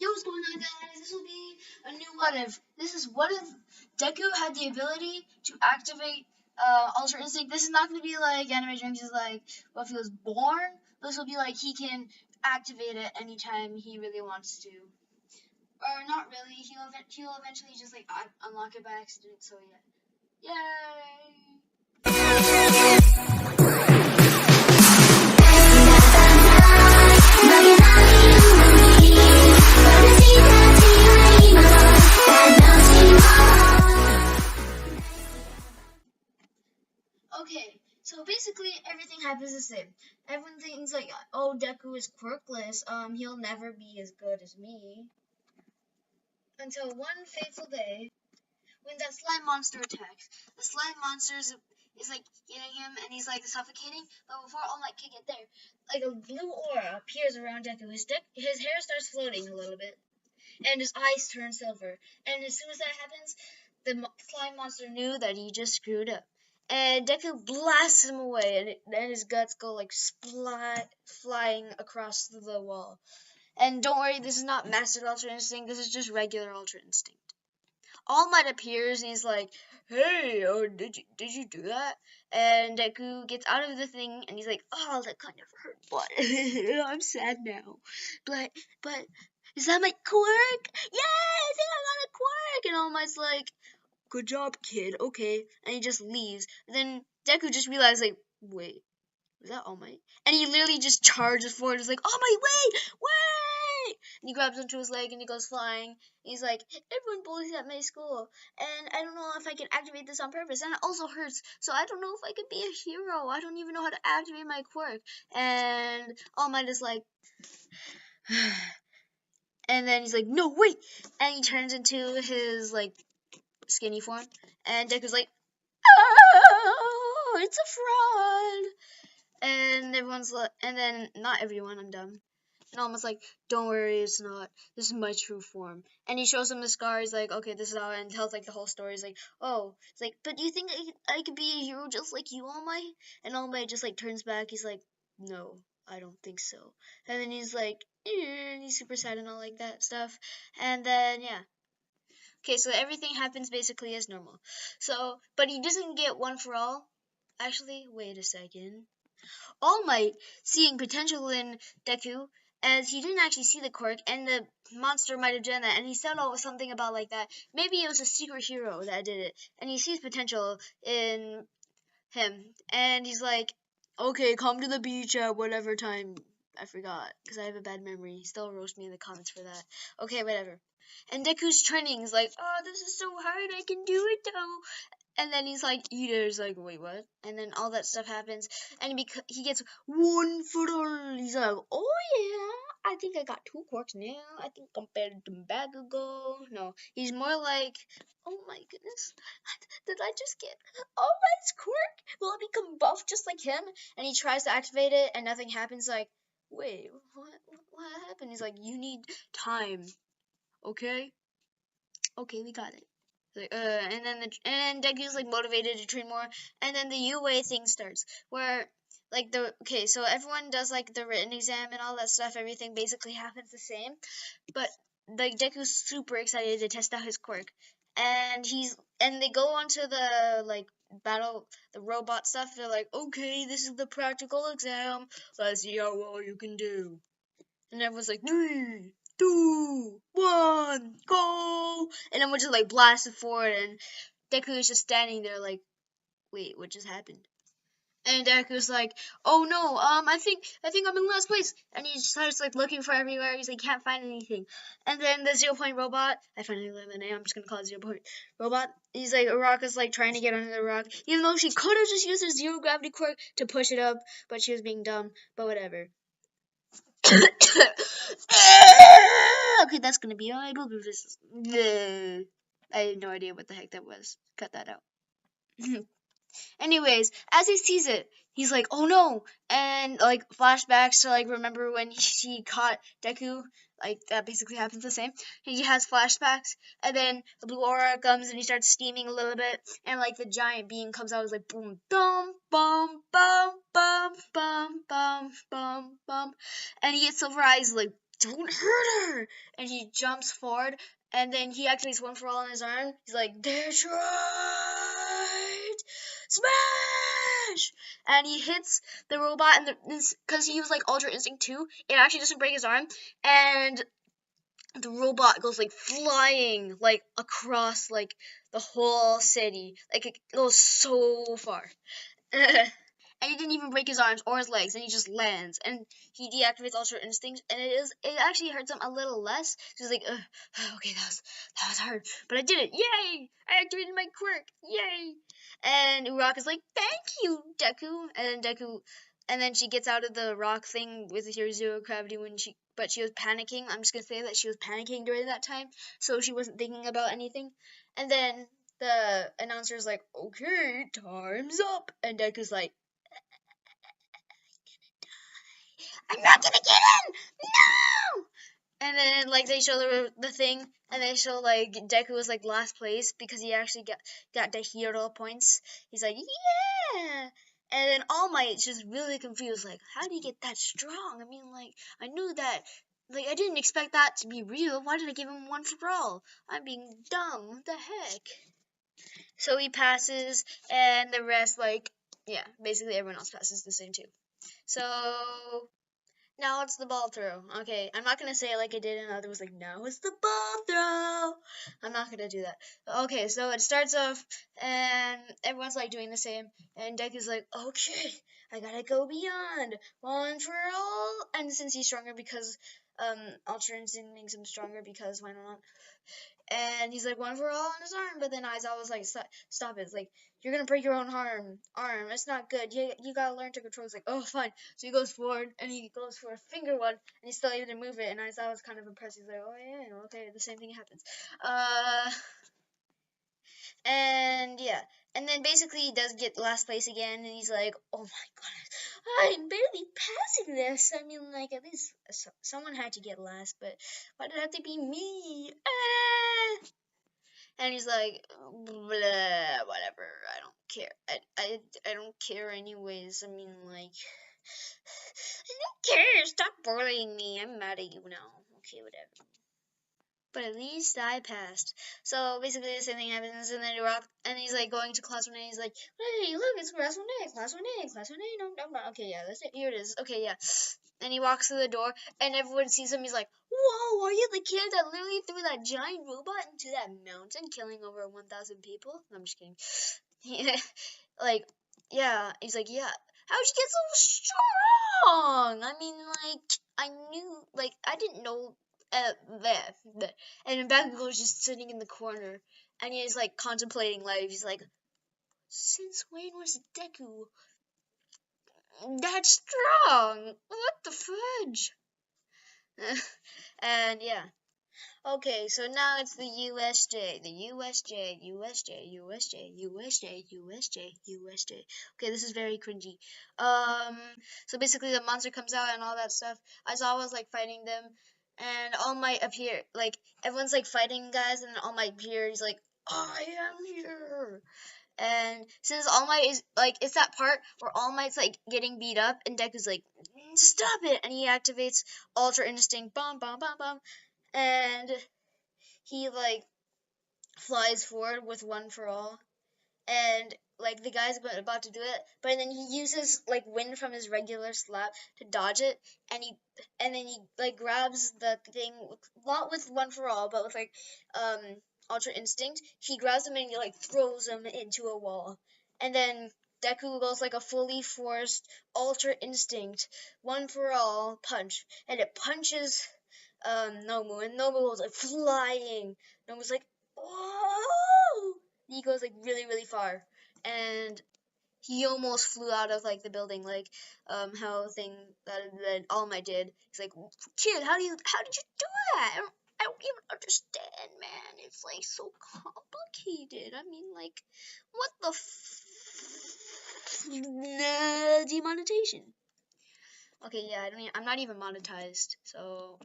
Yo, what's going on, guys? This will be a new what if. This is what if Deku had the ability to activate Ultra Instinct. This is not going to be like Anime Dreams is like what if he was born. This will be like he can activate it anytime he really wants to. Or not really. He'll eventually just like unlock it by accident. So yeah. Yay! Okay, so basically everything happens the same. Everyone thinks like, oh, Deku is quirkless. He'll never be as good as me. Until one fateful day, when that slime monster attacks. The slime monster is like hitting him, and he's like suffocating. But before All Might can get there, like a blue aura appears around Deku. His hair starts floating a little bit, and his eyes turn silver. And as soon as that happens, the slime monster knew that he just screwed up. And Deku blasts him away, and his guts go like flying across the wall. And don't worry, this is not Mastered Ultra Instinct, this is just regular Ultra Instinct. All Might appears, and he's like, hey, did you do that? And Deku gets out of the thing, and he's like, oh, that kind of hurt, but I'm sad now. But, is that my quirk? Yay, I think I got a quirk! And All Might's like, good job, kid, okay. And he just leaves. And then Deku just realized, like, wait, was that All Might? And he literally just charges forward. He's like, All Might, wait! And he grabs onto his leg and he goes flying. He's like, everyone bullies at my school. And I don't know if I can activate this on purpose. And it also hurts. So I don't know if I could be a hero. I don't even know how to activate my quirk. And All Might is like, and then he's like, no, wait. And he turns into his, like, skinny form. And Deku's like, oh, it's a fraud. And everyone's like, and then not everyone, I'm dumb. And Almost like, don't worry, it's not. This is my true form. And he shows him the scar. He's like, okay, this is how, and tells like the whole story. He's like, oh, it's like, but do you think I could be a hero just like you, All Might? And All Might just like turns back. He's like, no, I don't think so. And then he's like, and he's super sad and all like that stuff. And then yeah. Okay, so everything happens basically as normal. So, but he doesn't get one for all. Actually, wait a second. All Might, seeing potential in Deku, as he didn't actually see the quirk, and the monster might have done that, and he said something about like that. Maybe it was a secret hero that did it, and he sees potential in him, and he's like, okay, come to the beach at whatever time. I forgot, because I have a bad memory. Still roast me in the comments for that. Okay, whatever. And Deku's training. He's like, oh, this is so hard, I can do it though. And then he's like, Eater's like, wait, what? And then all that stuff happens, and he gets one for all. He's like, oh yeah, I think I got 2 quirks now. I think compared to back ago. No, he's more like, oh my goodness, did I just get All Might's quirk? Will it become buff just like him? And he tries to activate it, and nothing happens. Like, wait, what happened? He's like, you need time, okay? Okay, we got it. Like, and Deku's like motivated to train more, and then the UA thing starts where like so everyone does like the written exam and all that stuff. Everything basically happens the same, but like Deku's super excited to test out his quirk, and they go onto the like the robot stuff. They're like, okay, this is the practical exam. Let's see how well you can do. And everyone's like, 3, 2, 1, go! And then we're just like blasted forward, and Deku is just standing there like, wait, what just happened? And Deku's like, oh no, I think I'm in last place. And he starts like looking for everywhere. He's like, can't find anything. And then the 0 Point Robot, I finally learned the name. I'm just gonna call it 0 Point Robot. He's like, Araka's like trying to get under the rock, even though she could have just used her zero gravity quirk to push it up, but she was being dumb. But whatever. Okay, that's gonna be all. I believe this. I had no idea what the heck that was. Cut that out. Anyways, as he sees it, he's like, oh no! And like flashbacks to like remember when she caught Deku. Like that basically happens the same. He has flashbacks, and then the blue aura comes and he starts steaming a little bit, and like the giant beam comes out. It's like boom, bum, bum, bum, bum, bum, bum, bum, bum, and he gets silver eyes like don't hurt her. And he jumps forward, and then he activates One for All on his arm. He's like, Detroit! Smash! And he hits the robot, and because he was like Ultra Instinct 2, it actually doesn't break his arm, and the robot goes like flying like across like the whole city. Like it goes so far. And he didn't even break his arms or his legs, and he just lands, and he deactivates Ultra Instinct, and it actually hurts him a little less. So he's like, okay, that was hard, but I did it, yay! I activated my quirk, yay! And Rock is like, thank you, Deku, and then she gets out of the rock thing with her zero gravity but she was panicking. I'm just gonna say that she was panicking during that time, so she wasn't thinking about anything. And then the announcer's like, okay, time's up, and Deku's like, I'm not gonna get in! No! And then like they show the thing, and they show like Deku was like last place because he actually got the hero points. He's like, yeah! And then All Might's just really confused, like, how did he get that strong? I mean, like, I knew that, like, I didn't expect that to be real. Why did I give him One for All? I'm being dumb. What the heck? So he passes, and the rest, like, yeah, basically everyone else passes the same too. So now it's the ball throw. Okay, I'm not gonna say it like I did in others, like, now it's the ball throw. I'm not gonna do that. Okay, so it starts off, and everyone's like doing the same, and Deku's like, okay, I gotta go beyond. One for all. And since he's stronger because Ultra Instinct makes him stronger, because why not? And he's like, one for all on his arm, but then Aizawa was like, stop it. It's like, you're gonna break your own arm. It's not good. You gotta learn to control. It's like, oh, fine. So he goes forward, and he goes for a finger one, and he's still able to move it, and Aizawa was kind of impressed. He's like, oh, yeah, okay, the same thing happens. And yeah. And then basically he does get last place again, and he's like, oh my goodness, I'm barely passing this. I mean, like, at least someone had to get last, but why did it have to be me? And he's like, blah, whatever, I don't care. I don't care anyways. I mean, like, I don't care. Stop bullying me. I'm mad at you now. Okay, whatever. But at least I passed. So basically the same thing happens, and then Rock, and he's like going to class 1A, he's like, hey, look, it's class 1A, class 1A, class 1A, no, okay, yeah, that's it, here it is, okay, yeah. And he walks through the door, and everyone sees him, he's like, whoa, are you the kid that literally threw that giant robot into that mountain, killing over 1,000 people? No, I'm just kidding. Like, yeah, he's like, yeah, how'd you get so strong? I mean, like, I knew, like, I didn't know there. And Bakugo was just sitting in the corner, and he's like contemplating life. He's like, since when was Deku that strong? What the fudge? And yeah. Okay, so now it's the USJ, the USJ, USJ, USJ, USJ, USJ, USJ. Okay, this is very cringy. So basically the monster comes out and all that stuff. Aizawa was like fighting them, and All Might appear. Like everyone's like fighting guys, and All Might appears. He's like, I am here. And since All Might is like, it's that part where All Might's like getting beat up, and Deku's like, stop it, and he activates Ultra Instinct, bum bum bum bum, and he like flies forward with One for All, and like the guy's about to do it, but then he uses like wind from his regular slap to dodge it, and then he like grabs the thing, not with One for All, but with like Ultra Instinct. He grabs him and he like throws him into a wall, and then Deku goes like a fully forced Ultra Instinct One for All punch, and it punches Nomu, and Nomu was like flying. Nomu's like, whoa! He goes like really, really far, and he almost flew out of like the building, like how thing that All Might did. He's like, kid, how did you do that? I don't even understand, man. It's like so complicated. I mean, like, what the demonetization? Okay, yeah, I'm not even monetized, so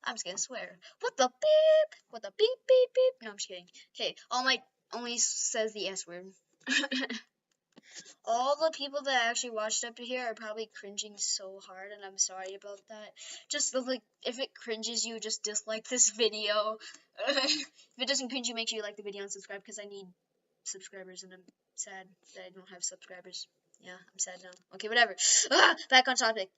I'm just gonna swear. What the beep? What the beep beep beep? No, I'm just kidding. Okay, All Might only says the S word. All the people that actually watched up to here are probably cringing so hard, and I'm sorry about that. Just like, if it cringes you, just dislike this video. If it doesn't cringe you, make sure you like the video and subscribe, because I need subscribers, and I'm sad that I don't have subscribers. Yeah, I'm sad now. Okay, whatever. Back on topic.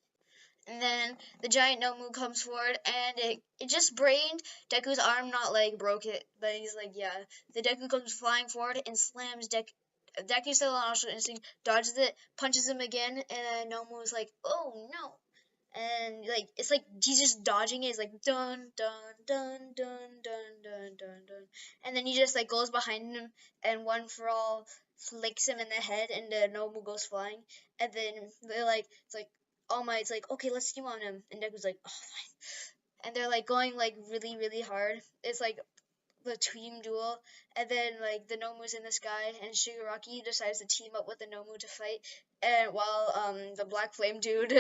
And then the giant Nomu comes forward, and it just brained Deku's arm, not leg, broke it. But he's like, yeah. The Deku comes flying forward and slams Deku still on Ultra Instinct, dodges it, punches him again, and Nomu's like, oh no. And like it's like he's just dodging it. He's like dun dun dun dun dun dun dun dun, and then he just like goes behind him, and One for All flicks him in the head, and Nomu goes flying. And then they're like, it's like All Might's like, okay, let's steam on him, and Deku's like, oh fine. And they're like going like really really hard. It's like the team duel, and then like the Nomu's in the sky, and Shigaraki decides to team up with the Nomu to fight, and while the Black Flame dude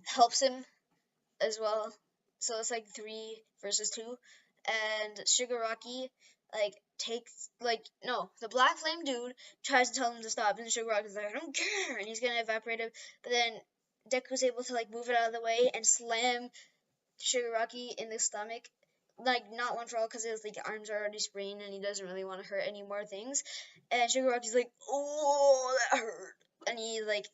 helps him as well. So it's like 3 versus 2, and Shigaraki like takes like no, the Black Flame dude tries to tell him to stop, and Shigaraki's like, I don't care, and he's gonna evaporate him, but then Deku's able to like move it out of the way and slam Shigaraki in the stomach. Like, not One for All, because his like arms are already sprained and he doesn't really want to hurt any more things. And Shigaraki's like, oh, that hurt. And he like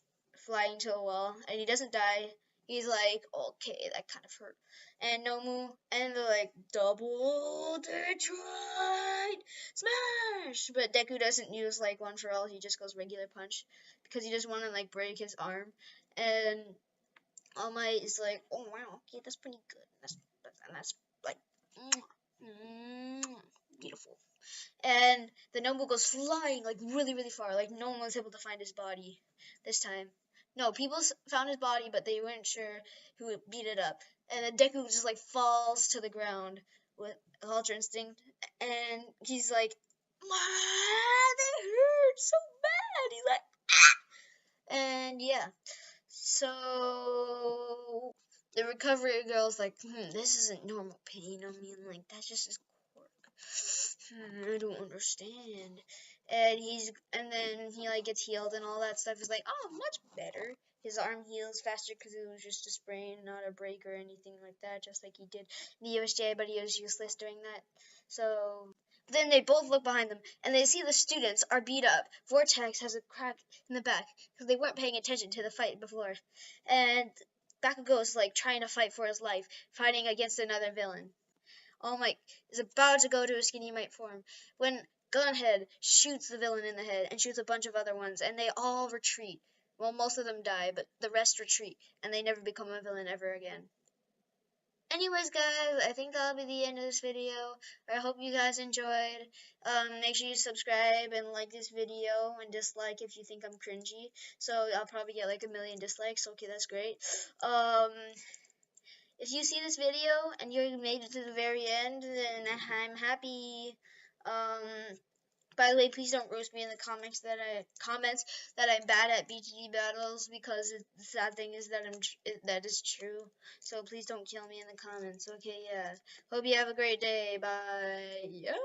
flying to a wall, and he doesn't die. He's like, okay, that kind of hurt. And Nomu, and they're like, double Detroit smash. But Deku doesn't use like One for All. He just goes regular punch because he doesn't want to like break his arm. And All Might is like, oh wow, okay, that's pretty good. That's like beautiful. And the Nomu goes flying like really really far. Like no one was able to find his body this time. No, people found his body, but they weren't sure who beat it up. And then Deku just like falls to the ground with Ultra Instinct, and he's like, that hurts so bad. He's like, ah! And yeah. So the recovery girl's like, this isn't normal pain. I mean, like, that's just his quirk. I don't understand. And then he like gets healed and all that stuff. He's like, oh, much better. His arm heals faster because it was just a sprain, not a break or anything like that, just like he did in the USJ, but he was useless during that. So then they both look behind them, and they see the students are beat up. Vortex has a crack in the back because they weren't paying attention to the fight before. And Bakugo is like trying to fight for his life, fighting against another villain. All Might is about to go to a Skinny Might form when Gunhead shoots the villain in the head and shoots a bunch of other ones, and they all retreat. Well, most of them die, but the rest retreat, and they never become a villain ever again. Anyways, guys, I think that'll be the end of this video. I hope you guys enjoyed. Make sure you subscribe and like this video, and dislike if you think I'm cringy. So I'll probably get like 1,000,000 dislikes. Okay, that's great. If you see this video and you made it to the very end, then I'm happy. By the way, please don't roast me in the comments that I'm bad at BTD battles, because the sad thing is that is true. So please don't kill me in the comments. Okay, yeah. Hope you have a great day. Bye. Yeah.